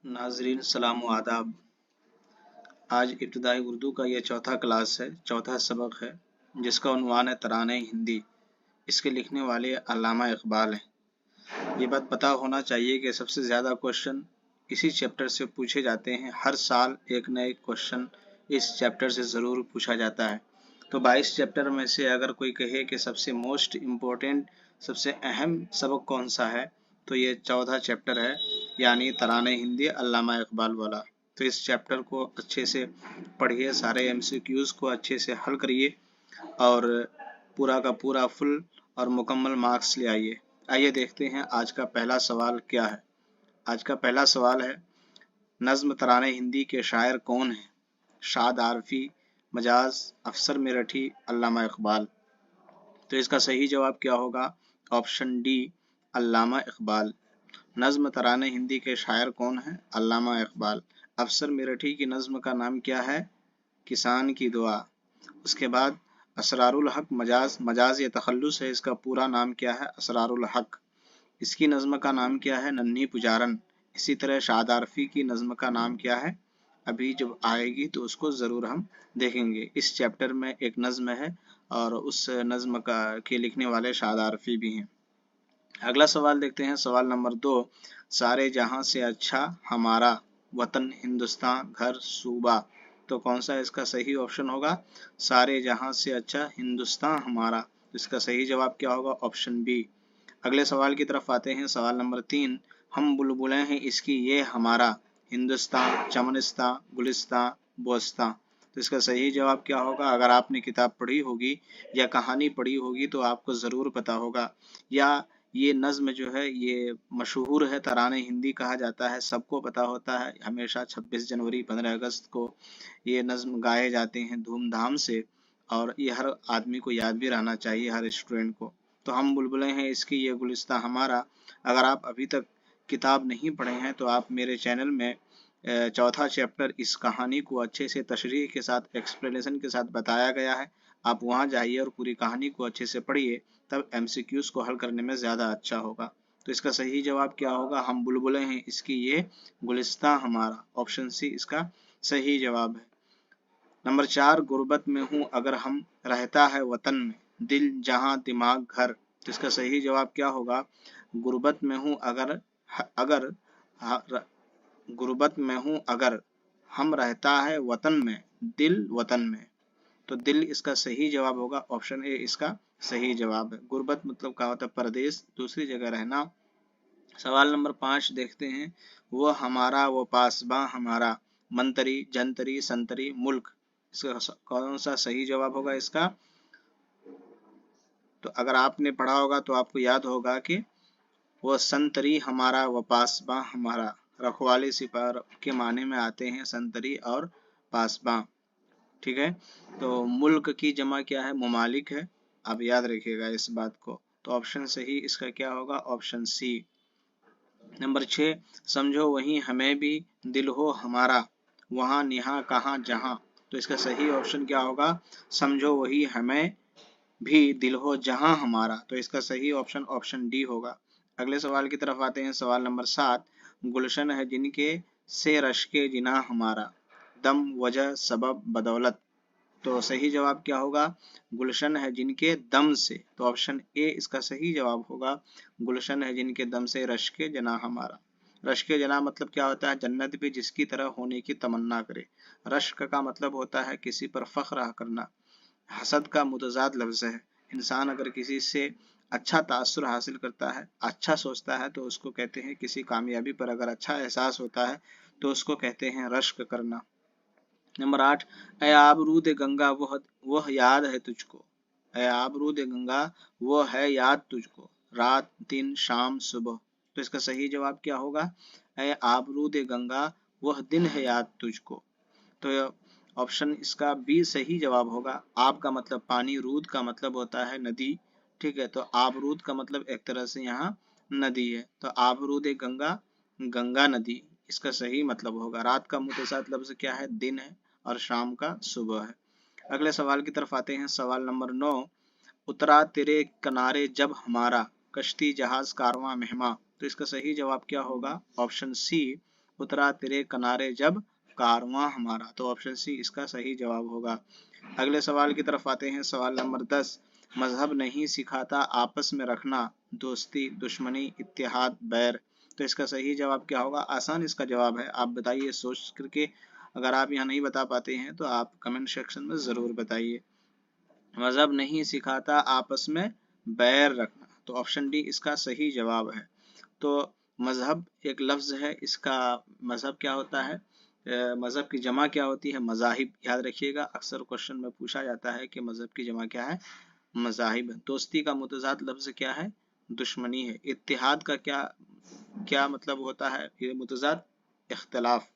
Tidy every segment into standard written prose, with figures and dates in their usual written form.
नाजरीन सलाम व आदाब। आज इब्तदाई उर्दू का ये चौथा क्लास है, चौथा सबक है, जिसका उन्वान है तराने हिंदी। इसके लिखने वाले अल्लामा इकबाल हैं। ये बात पता होना चाहिए कि सबसे ज़्यादा क्वेश्चन इसी चैप्टर से पूछे जाते हैं। हर साल एक नए क्वेश्चन इस चैप्टर से ज़रूर पूछा जाता है। तो 22 चैप्टर में से अगर कोई कहे कि सबसे मोस्ट इम्पोर्टेंट, सबसे अहम सबक कौन सा है, तो ये चौथा चैप्टर है, यानी तराने हिंदी अल्लामा इकबाल वाला। तो इस चैप्टर को अच्छे से पढ़िए, सारे एमसीक्यूज़ को अच्छे से हल करिए और पूरा का पूरा फुल और मुकम्मल मार्क्स ले आइए। आइए देखते हैं आज का पहला सवाल क्या है। आज का पहला सवाल है, नज़्म तराने हिंदी के शायर कौन हैं? शाद आरफी, मजाज, अफसर मेरठी, अल्लामा इकबाल। तो इसका सही जवाब क्या होगा? ऑप्शन डी, अल्लामा इकबाल। नज़्म तराने हिंदी के शायर कौन हैं? अल्लामा इकबाल। अफसर मेरठी की नज़्म का नाम क्या है? किसान की दुआ। उसके बाद असरारुल हक मजाज, मजाज ये तखल्लुस है, इसका पूरा नाम क्या है? असरारुल हक। इसकी नज़्म का नाम क्या है? नन्ही पुजारन। इसी तरह शाद आरफी की नज़्म का नाम क्या है? अभी जब आएगी तो उसको ज़रूर हम देखेंगे। इस चैप्टर में एक नज़्म है और उस नज़्म का के लिखने वाले शाद आरफी भी हैं। अगला सवाल देखते हैं, सवाल नंबर 2। सारे जहां से अच्छा हमारा वतन हिंदुस्तान घर सूबा। तो कौन सा इसका सही ऑप्शन होगा? सारे जहां से अच्छा हिंदुस्तान हमारा। इसका सही जवाब क्या होगा? Option B. अगले सवाल की तरफ आते हैं, सवाल नंबर 3। हम बुलबुलें हैं इसकी ये हमारा हिंदुस्तान चमनिस्तान गुलिस्तान बोस्तान। तो इसका सही जवाब क्या होगा? अगर आपने किताब पढ़ी होगी या कहानी पढ़ी होगी तो आपको ज़रूर पता होगा। या ये नज़्म जो है ये मशहूर है, तराने हिंदी कहा जाता है, सबको पता होता है। हमेशा 26 जनवरी 15 अगस्त को ये नज़्म गाए जाते हैं धूमधाम से, और ये हर आदमी को याद भी रहना चाहिए, हर स्टूडेंट को। तो हम बुलबुलें हैं इसकी ये गुलिस्तान हमारा। अगर आप अभी तक किताब नहीं पढ़े हैं तो आप मेरे चैनल में चौथा चैप्टर इस कहानी को अच्छे से तशरीह के साथ, एक्सप्लेनेशन के साथ बताया गया है। आप वहाँ जाइए और पूरी कहानी को अच्छे से पढ़िए, तब एमसीक्यूज़ को हल करने में ज़्यादा अच्छा होगा। तो इसका सही जवाब क्या होगा? हम बुलबुलें हैं इसकी ये गुलिस्तान हमारा। ऑप्शन सी इसका सही जवाब है। नंबर 4, गुर्बत में हूँ अगर हम रहता है वतन में दिल जहां दिमाग घर। तो इसका सही जवाब क्या होगा? गुर्बत में हूँ अगर अगर गुर्बत में हूँ अगर हम रहता है वतन में दिल वतन में। तो दिल इसका सही जवाब होगा। ऑप्शन ए इसका सही जवाब है। गुर्बत मतलब क्या होता है? परदेश, दूसरी जगह रहना। सवाल नंबर 5 देखते हैं, वो हमारा वो पासबां हमारा मंतरी जंतरी संतरी मुल्क। इसका कौन सा सही जवाब होगा इसका? तो अगर आपने पढ़ा होगा तो आपको याद होगा कि वो संतरी हमारा व पासबां हमारा, रखवाले सिपाही के माने में आते हैं संतरी और पासबां। ठीक है, तो मुल्क की जमा क्या है? मुमालिक है। आप याद रखिएगा इस बात को। तो ऑप्शन सही इसका क्या होगा? Option C. नंबर 6, समझो वही हमें भी दिल हो हमारा वहाँ निहा कहाँ जहाँ। तो इसका सही ऑप्शन क्या होगा? समझो वही हमें भी दिल हो जहाँ हमारा। तो इसका सही ऑप्शन ऑप्शन डी होगा। अगले सवाल की तरफ आते हैं, सवाल नंबर 7। गुलशन है जिनके से रश्के जिना हमारा दम वजह सबब बदौलत। तो सही जवाब क्या होगा? गुलशन है जिनके दम से। तो ऑप्शन ए इसका सही जवाब होगा। गुलशन है जिनके दम से रश्के जना हमारा। रश्के जना मतलब क्या होता है? जन्नत भी जिसकी तरह होने की तमन्ना करे। रश्क का मतलब होता है किसी पर फख्र करना। हसद का मुतजाद लफ्ज़ है। इंसान अगर किसी से अच्छा तासुर हासिल करता है, अच्छा सोचता है, तो उसको कहते हैं, किसी कामयाबी पर अगर अच्छा एहसास होता है तो उसको कहते हैं रश्क करना। नंबर 8, ऐ आबरूद गंगा वह याद है तुझको। ऐ आबरूद गंगा वो है याद तुझको रात दिन शाम सुबह। तो इसका सही जवाब क्या होगा? ऐ आबरूद गंगा वह दिन है याद तुझको। तो ऑप्शन इसका बी सही जवाब होगा। आब का मतलब पानी, रूद का मतलब होता है नदी। ठीक है, तो आबरूद का मतलब एक तरह से यहाँ नदी है। तो आबरूद गंगा गंगा नदी इसका सही मतलब होगा। रात का मुतसाद लफ्ज क्या है? दिन है, और शाम का सुबह है। अगले सवाल की तरफ आते हैं, सवाल नंबर 9। उतरा तेरे किनारे जब हमारा कश्ती जहाज कारवां मेहमा। तो इसका सही जवाब क्या होगा? ऑप्शन सी, उतरा तेरे किनारे जब कारवां हमारा। तो ऑप्शन सी इसका सही जवाब होगा। अगले सवाल की तरफ आते हैं। सवाल नंबर 10, मजहब नहीं सिखाता आपस में रखना दोस्ती, दुश्मनी, इत्तेहाद, बैर। तो इसका सही जवाब क्या होगा? आसान इसका जवाब है, आप बताइए सोच करके। अगर आप यहाँ नहीं बता पाते हैं तो आप कमेंट सेक्शन में ज़रूर बताइए। मजहब नहीं सिखाता आपस में बैर रखना, तो ऑप्शन डी इसका सही जवाब है। तो मजहब एक लफ्ज़ है, इसका मजहब क्या होता है, मजहब की जमा क्या होती है? मजाहिब। याद रखिएगा, अक्सर क्वेश्चन में पूछा जाता है कि मजहब की जमा क्या है? मजाहिब। दोस्ती का मुतजाद लफ्ज़ क्या है? दुश्मनी है। इत्तिहाद का क्या क्या मतलब होता है? ये मुतजाद इख्तलाफ।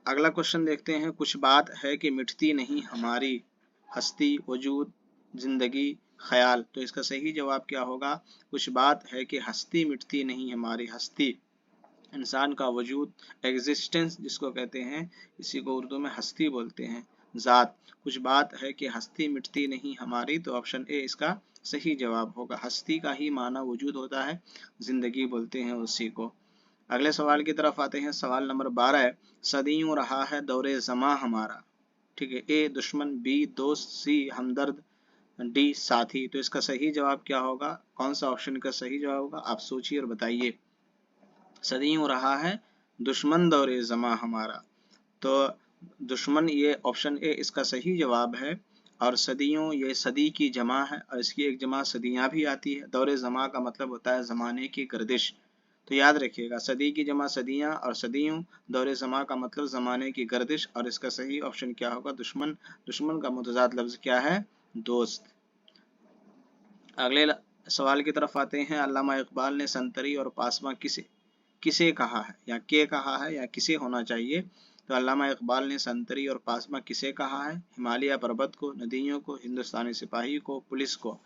अगला क्वेश्चन देखते हैं। कुछ बात है कि मिटती नहीं हमारी, हस्ती, वजूद, जिंदगी, ख्याल। तो इसका सही जवाब क्या होगा? कुछ बात है कि हस्ती मिटती नहीं हमारी। हस्ती इंसान का वजूद, एग्जिस्टेंस जिसको कहते हैं, इसी को उर्दू में हस्ती बोलते हैं, ज़ात। कुछ बात है कि हस्ती मिटती नहीं हमारी, तो ऑप्शन ए इसका सही जवाब होगा। हस्ती का ही माना वजूद होता है, जिंदगी बोलते हैं उसी को। अगले सवाल की तरफ आते हैं। सवाल नंबर 12 है, सदियों रहा है दौरे ज़मा हमारा। ठीक है, ए दुश्मन, बी दोस्त, सी हमदर्द, डी साथी। तो इसका सही जवाब क्या होगा? कौन सा ऑप्शन का सही जवाब होगा? आप सोचिए और बताइए। सदियों रहा है दुश्मन दौरे ज़मा हमारा, तो दुश्मन ये ऑप्शन ए इसका सही जवाब है। और सदियों ये सदी की जमा है और इसकी एक जमा सदियां भी आती है। दौरे ज़मा का मतलब होता है ज़माने की गर्दिश। तो याद रखिएगा, सदी की जमा सदियां और सदियों, दौरे ज़मा का मतलब ज़माने की गर्दिश। और इसका सही ऑप्शन क्या होगा? दुश्मन। दुश्मन का मुतज़ाद लफ्ज़ क्या है? दोस्त। अगले सवाल की तरफ आते हैं। अल्लामा इकबाल ने संतरी और पासमा किसे किसे कहा है, या के कहा है, या किसे होना चाहिए? तो अल्लामा इकबाल ने संतरी और पासमा किसे कहा है? हिमालय पर्वत को, नदियों को, हिंदुस्तानी सिपाही को, पुलिस को।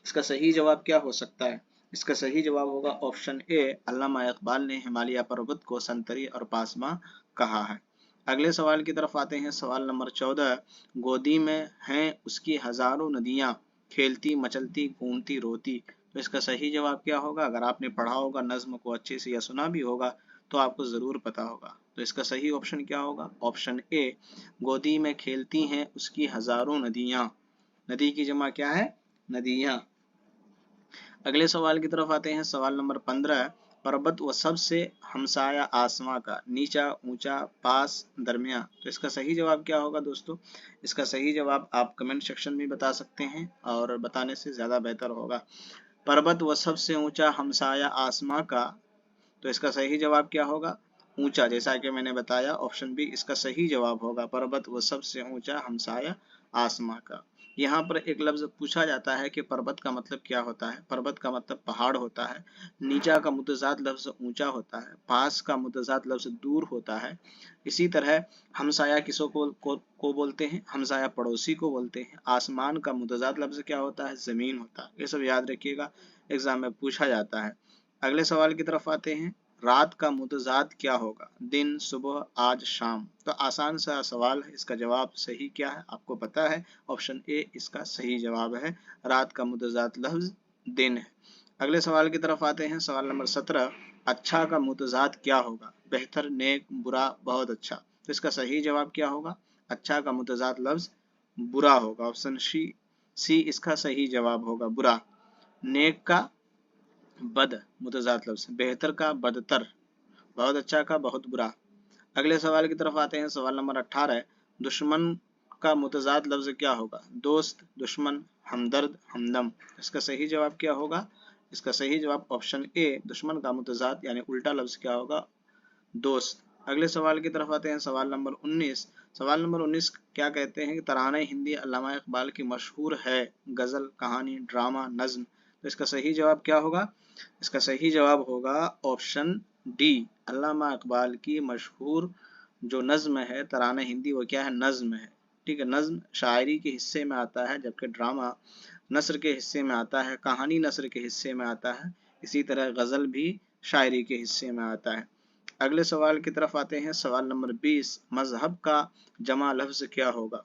इसका सही जवाब क्या हो सकता है? इसका सही जवाब होगा ऑप्शन ए, अल्लामा इकबाल ने हिमालय पर्वत को संतरी और पासमा कहा है। अगले सवाल की तरफ आते हैं। सवाल नंबर 14, गोदी में हैं उसकी हजारों नदियां, खेलती मचलती घूमती रोती। तो इसका सही जवाब क्या होगा? अगर आपने पढ़ा होगा नज्म को अच्छे से या सुना भी होगा तो आपको ज़रूर पता होगा। तो इसका सही ऑप्शन क्या होगा? ऑप्शन ए, गोदी में खेलती हैं उसकी हजारों नदियां। नदी की जमा क्या है? नदियां। अगले सवाल की तरफ आते हैं। सवाल नंबर 15, पर्वत व सबसे हमसाया आसमां का, नीचा, ऊंचा, पास, दरमिया। तो इसका सही जवाब क्या होगा दोस्तों? इसका सही जवाब आप कमेंट सेक्शन में बता सकते हैं और बताने से ज़्यादा बेहतर होगा। पर्वत व सबसे ऊंचा हमसाया आसमां का, तो इसका सही जवाब क्या होगा? ऊंचा। जैसा कि मैंने बताया, ऑप्शन बी इसका सही जवाब होगा, पर्वत व सबसे ऊंचा हमसाया आसमां का। यहाँ पर एक लफ्ज पूछा जाता है कि पर्वत का मतलब क्या होता है? पर्वत का मतलब पहाड़ होता है। नीचा का मुतजाद लफ्ज ऊंचा होता है। पास का मुतजाद लफ्ज दूर होता है। इसी तरह हमसाया किसों को बोलते हैं? हमसाया पड़ोसी को बोलते हैं। आसमान का मुतजाद लफ्ज क्या होता है? जमीन होता है। ये सब याद रखिएगा, एग्जाम में पूछा जाता है। अगले सवाल की तरफ आते हैं। रात का मुतजाद क्या होगा? दिन, सुबह, आज, शाम। तो आसान सा सवाल है, इसका जवाब सही क्या है आपको पता है? ऑप्शन ए इसका सही जवाब है। रात का मुतजाद लफ्ज दिन है। अगले सवाल की तरफ आते हैं। सवाल नंबर 17, अच्छा का मुतजाद क्या होगा? बेहतर, नेक, बुरा, बहुत अच्छा। तो इसका सही जवाब क्या होगा? अच्छा का मुतजाद लफ्ज बुरा होगा। ऑप्शन सी इसका सही जवाब होगा, बुरा। नेक का बद मुतजाद लफ्ज, बेहतर का बदतर, बहुत अच्छा का बहुत बुरा। अगले सवाल की तरफ आते हैं। सवाल नंबर 18, दुश्मन का मुतजाद लफ्ज क्या होगा? दोस्त, दुश्मन, हमदर्द, हमदम। इसका सही जवाब क्या होगा? इसका सही जवाब ऑप्शन ए, दुश्मन का मुतजाद यानी उल्टा लफ्ज क्या होगा? दोस्त। अगले सवाल की तरफ आते हैं। सवाल नंबर 19, सवाल नंबर 19 क्या कहते हैं कि तराने हिंदी अल्लामा इकबाल की मशहूर है, गज़ल, कहानी, ड्रामा, नज्म। तो इसका सही जवाब क्या होगा? इसका सही जवाब होगा ऑप्शन डी, अल्लामा इकबाल की मशहूर जो नज्म है तराने हिंदी, वो क्या है? नज्म है। ठीक है, नज्म शायरी के हिस्से में आता है, जबकि ड्रामा नस्र के हिस्से में आता है, कहानी नस्र के हिस्से में आता है, इसी तरह गज़ल भी शायरी के हिस्से में आता है। अगले सवाल की तरफ आते हैं। सवाल नंबर 20, मजहब का जमा लफ्ज क्या होगा?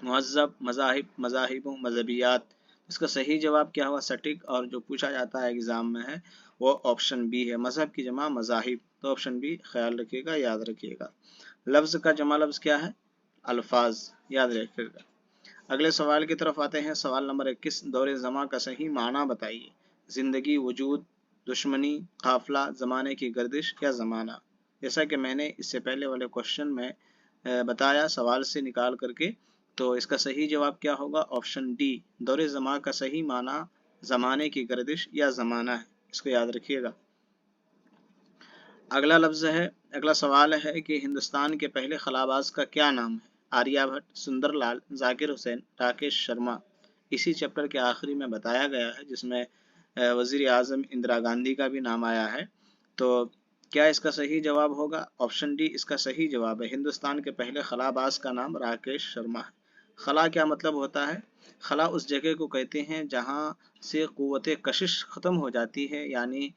मुहज़्ज़ब, मज़ाहिब, मज़ाहिब, मज़हबियात। इसका सही जवाब क्या हुआ सटीक, और जो पूछा जाता है एग्जाम में है वो ऑप्शन बी है, मजहब की जमा मजाहिब। तो ऑप्शन बी ख्याल रखिएगा, याद रखिएगा। लफ्ज का जमा लफ्ज क्या है? अल्फाज, याद रखिएगा। अगले सवाल की तरफ आते हैं। सवाल नंबर 21, दौरे ज़मा का सही माना बताइए। जिंदगी, वजूद, दुश्मनी, काफिला, ज़माने की गर्दिश या ज़माना। जैसा कि मैंने इससे पहले वाले क्वेश्चन में बताया सवाल से निकाल करके, तो इसका सही जवाब क्या होगा? ऑप्शन डी, दौरे ज़मा का सही माना ज़माने की गर्दिश या ज़माना है। इसको याद रखिएगा। अगला सवाल है कि हिंदुस्तान के पहले खलाबाज का क्या नाम है? आर्यभट्ट, सुंदरलाल, जाकिर हुसैन, राकेश शर्मा। इसी चैप्टर के आखिरी में बताया गया है, जिसमें वजीर आजम इंदिरा गांधी का भी नाम आया है। तो क्या इसका सही जवाब होगा? ऑप्शन डी इसका सही जवाब है। हिंदुस्तान के पहले खलाबाज का नाम राकेश शर्मा है। खला क्या मतलब होता है? खला उस जगह को कहते हैं जहाँ से कुव्वत कशिश ख़त्म हो जाती है, यानी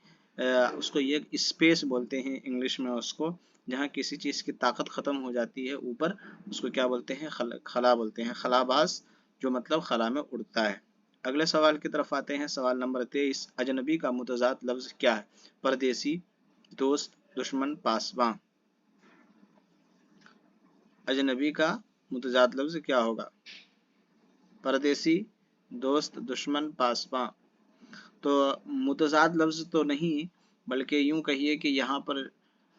उसको ये स्पेस बोलते हैं इंग्लिश में उसको, जहाँ किसी चीज़ की ताकत ख़त्म हो जाती है ऊपर, उसको क्या बोलते हैं? खला बोलते हैं। खलाबाज जो मतलब खला में उड़ता है। अगले सवाल की तरफ आते हैं। सवाल नंबर 23, अजनबी का मुतज़ाद लफ्ज़ क्या है? परदेसी, दोस्त, दुश्मन, पासबां। अजनबी का मुतज़ाद लफ्ज़ क्या होगा? परदेसी, दोस्त, दुश्मन, पासबां। तो मुतज़ाद लफ्ज़ तो नहीं, बल्कि यूँ कहिए कि यहाँ पर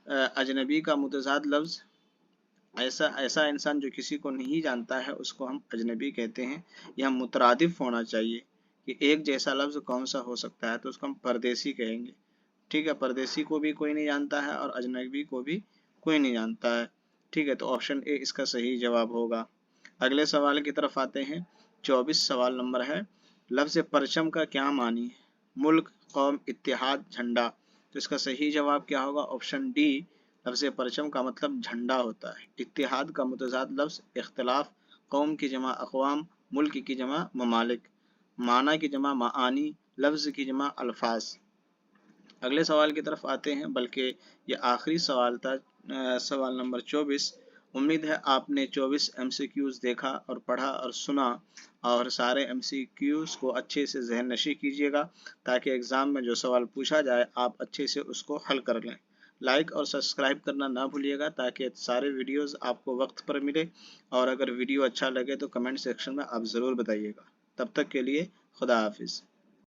अजनबी का मुतज़ाद लफ्ज़ ऐसा इंसान जो किसी को नहीं जानता है उसको हम अजनबी कहते हैं। यह मुतरादिफ होना चाहिए कि एक जैसा लफ्ज़ कौन सा हो सकता है, तो उसको हम परदेसी कहेंगे। ठीक है, परदेसी को भी कोई नहीं जानता है और अजनबी को भी कोई नहीं जानता है। ठीक है, तो ऑप्शन ए इसका सही जवाब होगा। अगले सवाल की तरफ आते हैं। 24 सवाल नंबर है। लफ्ज़ परचम का क्या मानी है? मुल्क, कौम, इत्तेहाद, झंडा। तो इसका सही जवाब क्या होगा? ऑप्शन डी, लफ्ज़ परचम का मतलब झंडा होता है। इत्तेहाद का मुतज़ाद लफ्ज़ इख्तिलाफ, कौम की जमा अक़वाम, मुल्क की जमा ममालिक, माना की जमा मानी, लफ्ज़ की जमा अल्फाज। अगले सवाल की तरफ आते हैं, बल्कि ये आखिरी सवाल था, सवाल नंबर 24। उम्मीद है आपने 24 MCQs देखा और पढ़ा और सुना, और सारे MCQs को अच्छे से ज़हन नशी कीजिएगा, ताकि एग्ज़ाम में जो सवाल पूछा जाए आप अच्छे से उसको हल कर लें। लाइक और सब्सक्राइब करना ना भूलिएगा, ताकि सारे वीडियोस आपको वक्त पर मिले, और अगर वीडियो अच्छा लगे तो कमेंट सेक्शन में आप ज़रूर बताइएगा। तब तक के लिए खुदा हाफिज़।